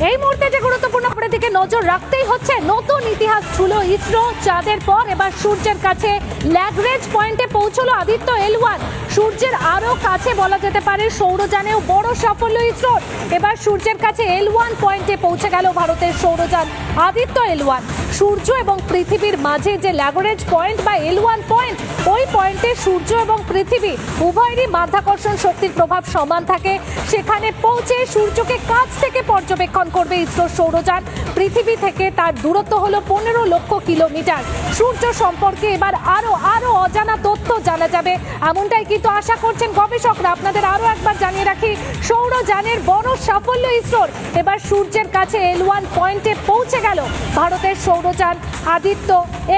এই মুহূর্তে যে গুরুত্বপূর্ণ খবরের দিকে নজর রাখতেই হচ্ছে। নতুন ইতিহাস ছুঁলো ইসরো। চাঁদের পর এবার সূর্যের কাছে ল্যাগ্রেঞ্জ পয়েন্টে পৌঁছলো আদিত্য L1। সূর্যের আরো কাছে বলা যেতে পারে সৌরযানেও বড় সাফল্য ইসরোর। এবার সূর্যের কাছে L1 পয়েন্টে পৌঁছে গেল ভারতের সৌরযান আদিত্য L1। সূর্য এবং পৃথিবীর মাঝে যে ল্যাগ্রেঞ্জ পয়েন্ট বা L1 পয়েন্ট, ওই পয়েন্টে সূর্য এবং পৃথিবী উভয়েরই মাধ্যাকর্ষণ শক্তির প্রভাব সমান থাকে। সেখানে পৌঁছে সূর্যকে কাছ থেকে পর্যবেক্ষণ করবে ইসরোর সৌরযান। পৃথিবী থেকে তার দূরত্ব হলো 15 লক্ষ কিলোমিটার। সূর্য সম্পর্কে এবার আরো অজানা তথ্য জানা যাবে, এমনটাই কিন্তু আশা করছেন গবেষকরা। আপনাদের আরো একবার জানিয়ে রাখি, সৌরযানের বড় সাফল্য ইসরোর। এবার সূর্যের কাছে L1 পয়েন্টে পৌঁছে গেল ভারতের সৌরযান আদিত্য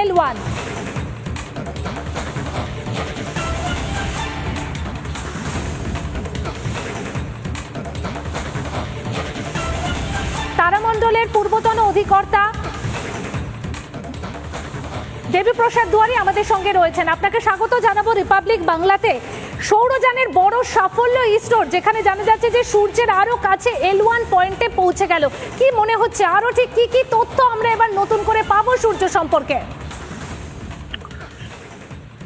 L1। তারামণ্ডলের পূর্বতন অধিকর্তা দেবীপ্রসাদ দুয়ারি আমাদের সঙ্গে রয়েছেন। আপনাকে স্বাগত জানাবো রিপাবলিক বাংলাতে। সৌরযানের বড় সাফল্য ইসরোর, যেখানে জানা যাচ্ছে যে সূর্যের আরো কাছে L1 পয়েন্টে পৌঁছে গেল। কি মনে হচ্ছে, আরো ঠিক কি তথ্য আমরা এবার নতুন করে পাবো সূর্য সম্পর্কে?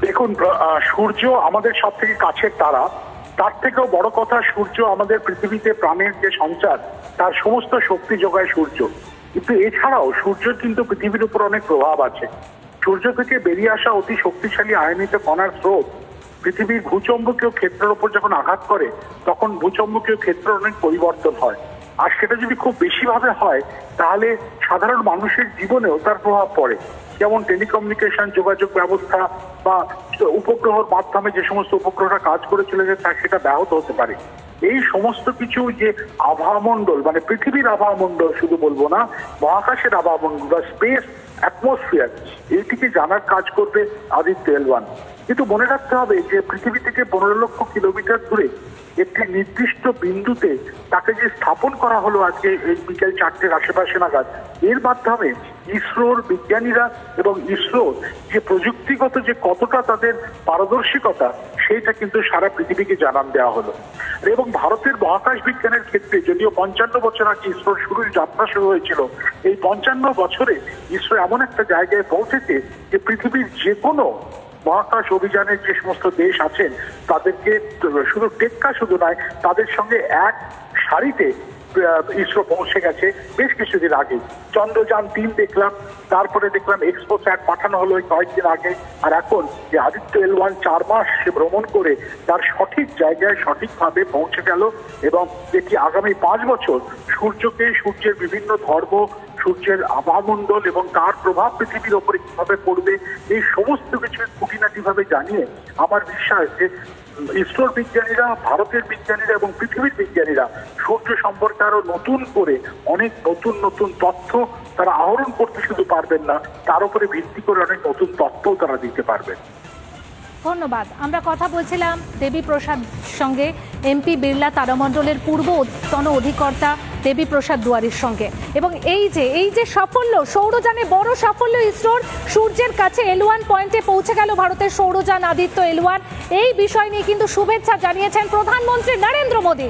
দেখুন, সূর্য আমাদের সব থেকে কাছের তারা। তার থেকেও বড় কথা, সূর্য আমাদের পৃথিবীতে প্রাণের যে সঞ্চার, তার সমস্ত শক্তি যোগায় সূর্য। কিন্তু এছাড়াও সূর্যের কিন্তু পৃথিবীর উপর অনেক প্রভাব আছে। সূর্য থেকে বেরিয়ে আসা অতি শক্তিশালী আয়নিত কণার স্রোত পৃথিবীর ভূচম্বকীয় ক্ষেত্রের উপর যখন আঘাত করে, তখন ভূচম্বকীয় ক্ষেত্রের অনেক পরিবর্তন হয়। আর সেটা যদি খুব বেশিভাবে হয়, তাহলে সাধারণ মানুষের জীবনেও তার প্রভাব পড়ে। যেমন টেলিকমিউনিকেশন, যোগাযোগ ব্যবস্থা বা উপগ্রহের মাধ্যমে যে সমস্ত উপগ্রহরা কাজ করে চলেছে, তা সেটা ব্যাহত হতে পারে। এই সমস্ত কিছু যে আবহাওয়ামণ্ডল, মানে পৃথিবীর আবহাওয়ামণ্ডল শুধু বলবো না, মহাকাশের আবহাওয়ামণ্ডল বা স্পেস অ্যাটমসফিয়ার, এইটিকে জানার কাজ করবে আদিত্য L1। কিন্তু মনে রাখতে হবে যে পৃথিবী থেকে 15 লক্ষ কিলোমিটার দূরে একটি নির্দিষ্ট বিন্দুতে তাকে যে স্থাপন করা হলো আজকে এই বিকেল 4টের আশেপাশে নাগাদ, এর মাধ্যমে ইসরোর বিজ্ঞানীরা এবং ইসরোর যে প্রযুক্তিগত যে কতটা তাদের পারদর্শিকতা, সেইটা কিন্তু সারা পৃথিবীকে জানান দেওয়া হলো। এবং ভারতের মহাকাশ বিজ্ঞানের ক্ষেত্রে যদিও 55 বছর আগে ইসরোর যাত্রা শুরু হয়েছিল, এই 55 বছরে ইসরো এমন একটা জায়গায় পৌঁছেছে যে পৃথিবীর যে কোনো মহাকাশ অভিযানের যে সমস্ত দেশ আছেন, তাদেরকে শুধু টেক্কা শুধু নয়, তাদের সঙ্গে এক সারিতে ইসরো পৌঁছে গেছে বেশ কিছুদিন আগে। চন্দ্রযান 3 দেখলাম, তারপরে দেখলাম এক্সপোস্যাট পাঠানো হলো কয়েকদিন আগে। আর এখন যে আদিত্য L1 4 মাস সে ভ্রমণ করে তার সঠিক জায়গায় সঠিকভাবে পৌঁছে গেল, এবং এটি আগামী 5 বছর সূর্যকে, সূর্যের বিভিন্ন ধর্ম, সূর্যের আবহাওয়ামণ্ডল এবং তার প্রভাব পৃথিবীর ওপরে কিভাবে পড়বে, এই সমস্ত কিছু খুঁটিনাটিভাবে জানিয়ে আমার বিশ্বাস যে ইসরোর বিজ্ঞানীরা, ভারতের বিজ্ঞানীরা এবং পৃথিবীর বিজ্ঞানীরা সূর্য সম্পর্কে আরো নতুন করে অনেক নতুন তথ্য তারা আহরণ করতে শুধু পারবেন না, তার উপরে ভিত্তি করে অনেক নতুন তথ্যও তারা দিতে পারবেন। ধন্যবাদ। আমরা কথা বলছিলাম দেবীপ্রসাদ সঙ্গে, এমপি বিড়লা তারামণ্ডলের পূর্বতন অধিকর্তা দেবীপ্রসাদ দুয়ারির সঙ্গে। এবং এই যে সাফল্য, সৌরযানে বড় সাফল্য ইসরোর, সূর্যের কাছে L1 পয়েন্টে পৌঁছে গেল ভারতের সৌরযান আদিত্য L1। এই বিষয় নিয়ে কিন্তু শুভেচ্ছা জানিয়েছেন প্রধানমন্ত্রী নরেন্দ্র মোদী।